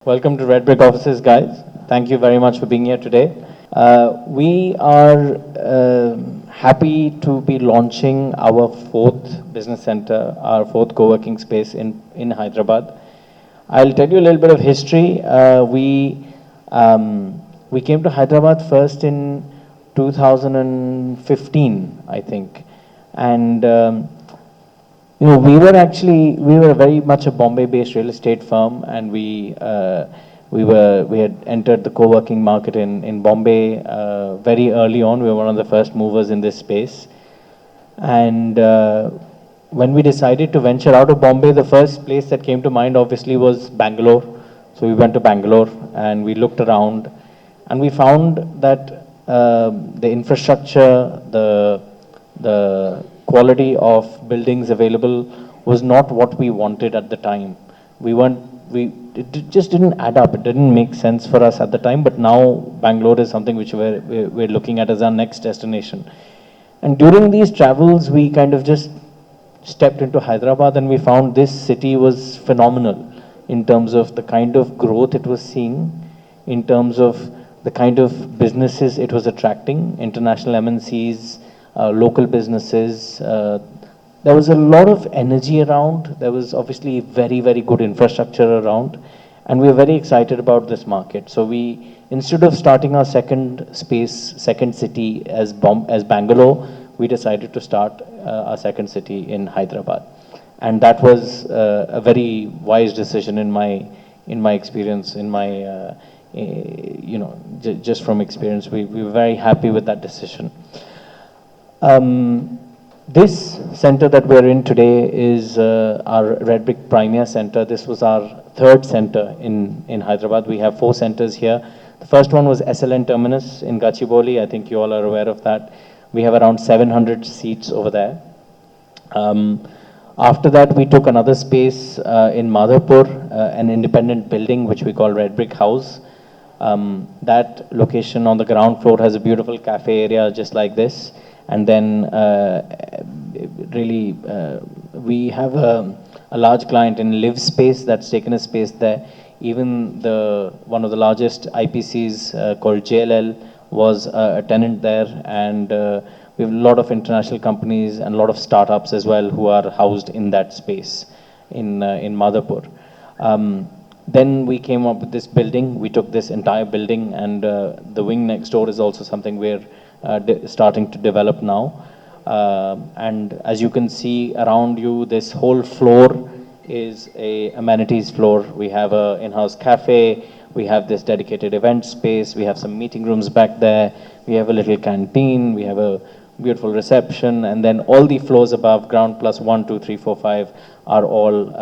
Welcome to REDBRICK offices, guys. Thank you very much for being here today. We are happy to be launching our fourth business center, our fourth co-working space in Hyderabad. I'll tell you a little bit of history. We came to Hyderabad first in 2015, I think, and we were very much a Bombay-based real estate firm, and we had entered the co-working market in Bombay very early on. We were one of the first movers in this space, and when we decided to venture out of Bombay, the first place that came to mind obviously was Bangalore. So we went to Bangalore and we looked around, and we found that the infrastructure, the quality of buildings available was not what we wanted at the time. It just didn't add up. It didn't make sense for us at the time, but now Bangalore is something which we're looking at as our next destination. And during these travels, we kind of just stepped into Hyderabad, and we found this city was phenomenal in terms of the kind of growth it was seeing, in terms of the kind of businesses it was attracting, international MNCs, local businesses. There was a lot of energy around. There was obviously very, very good infrastructure around. And we were very excited about this market. So we, instead of starting our second city as Bangalore, we decided to start our second city in Hyderabad. And that was a very wise decision in my experience, just from experience. We were very happy with that decision. This center that we're in today is our REDBRICK Premier Center. This was our third center in Hyderabad. We have 4 centers here. The first one was SLN Terminus in Gachibowli. I think you all are aware of that. We have around 700 seats over there. After that, we took another space in Madhapur, an independent building which we call REDBRICK House. That location on the ground floor has a beautiful cafe area just like this. And then we have a large client in Live Space that's taken a space there. Even one of the largest IPCs called JLL was a tenant there, and we have a lot of international companies and a lot of startups as well who are housed in that space in Madhapur. Then we came up with this building. We took this entire building, and the wing next door is also something we're starting to develop now. And as you can see around you, this whole floor is a amenities floor. We have an in-house cafe. We have this dedicated event space. We have some meeting rooms back there. We have a little canteen. We have a beautiful reception. And then all the floors above, ground plus 1, 2, 3, 4, 5, are all,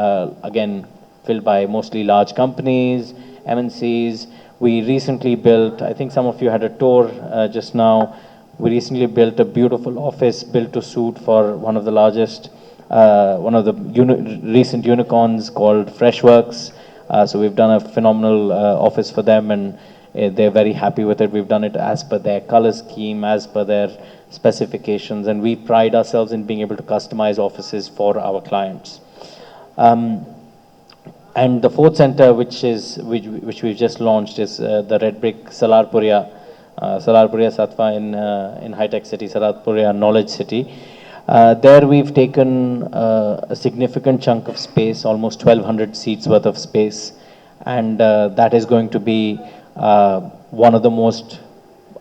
again, filled by mostly large companies, MNCs. We recently built, I think some of you had a tour just now, we recently built a beautiful office built to suit for one of the largest, one of the recent unicorns called Freshworks. So we've done a phenomenal office for them, and they're very happy with it. We've done it as per their color scheme, as per their specifications, and we pride ourselves in being able to customize offices for our clients. And the fourth center, which we've just launched, is the REDBRICK Salarpuria Satva in high-tech city, Salarpuria Knowledge City. There we've taken a significant chunk of space, almost 1,200 seats worth of space, and that is going to be one of the most,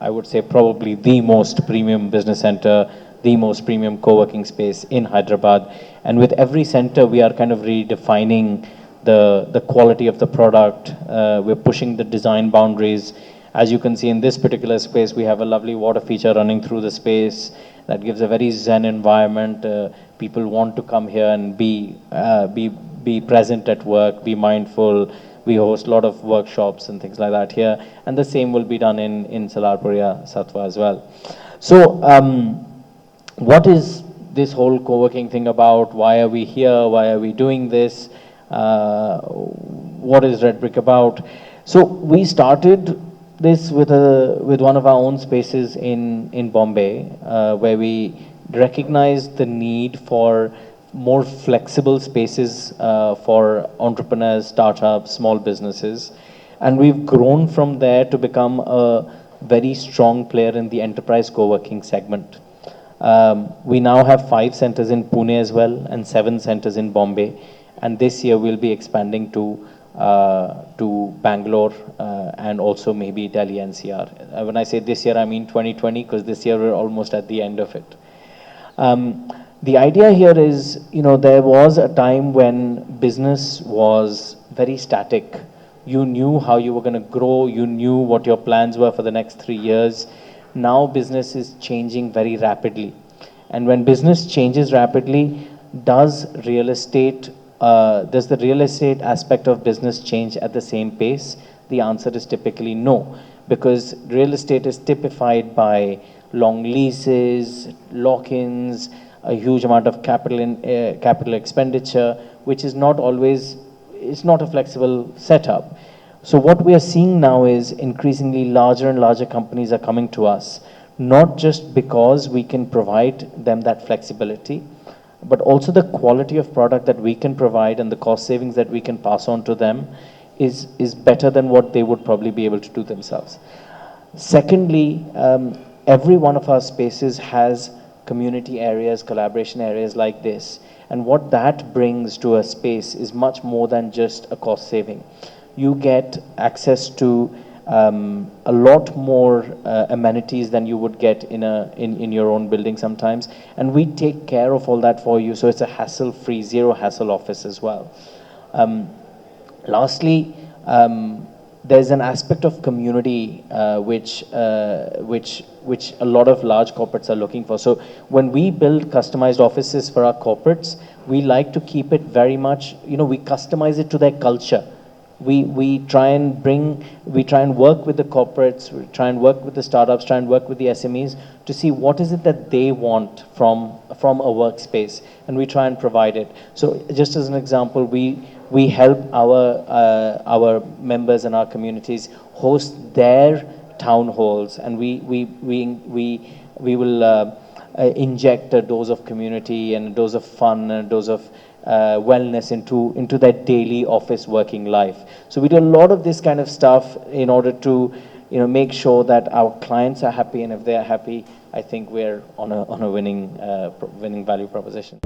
I would say probably the most premium business center, the most premium co-working space in Hyderabad. And with every center, we are kind of redefining the quality of the product. We're pushing the design boundaries. As you can see in this particular space, we have a lovely water feature running through the space that gives a very zen environment. People want to come here and be present at work, be mindful. We host a lot of workshops and things like that here. And the same will be done in Salarpuria Satva as well. So what is this whole co-working thing about? Why are we here? Why are we doing this? What is REDBRICK about? So we started this with one of our own spaces in Bombay, where we recognized the need for more flexible spaces for entrepreneurs, startups, small businesses. And we've grown from there to become a very strong player in the enterprise co-working segment. We now have 5 centers in Pune as well and 7 centers in Bombay. And this year we'll be expanding to Bangalore and also maybe Delhi NCR. When I say this year, I mean 2020, because this year we're almost at the end of it. The idea here is, there was a time when business was very static. You knew how you were going to grow. You knew what your plans were for the next 3 years. Now business is changing very rapidly. And when business changes rapidly, does the real estate aspect of business change at the same pace? The answer is typically no, because real estate is typified by long leases, lock-ins, a huge amount of capital expenditure, which is not always, it's not a flexible setup. So what we are seeing now is increasingly larger and larger companies are coming to us, not just because we can provide them that flexibility, but also the quality of product that we can provide and the cost savings that we can pass on to them is better than what they would probably be able to do themselves. Secondly, every one of our spaces has community areas, collaboration areas like this. And what that brings to a space is much more than just a cost saving. You get access to a lot more amenities than you would get in your own building sometimes. And we take care of all that for you. So it's a hassle-free, zero hassle office as well. Lastly, there's an aspect of community which a lot of large corporates are looking for. So when we build customized offices for our corporates, we like to keep it very much, we customize it to their culture. We try and work with the corporates, we try and work with the startups, try and work with the SMEs to see what is it that they want from a workspace, and we try and provide it. So just as an example, we help our members and our communities host their town halls, and we will inject a dose of community and a dose of fun and a dose of wellness into their daily office working life. So we do a lot of this kind of stuff in order to make sure that our clients are happy, and if they are happy, I think we're on a winning value proposition.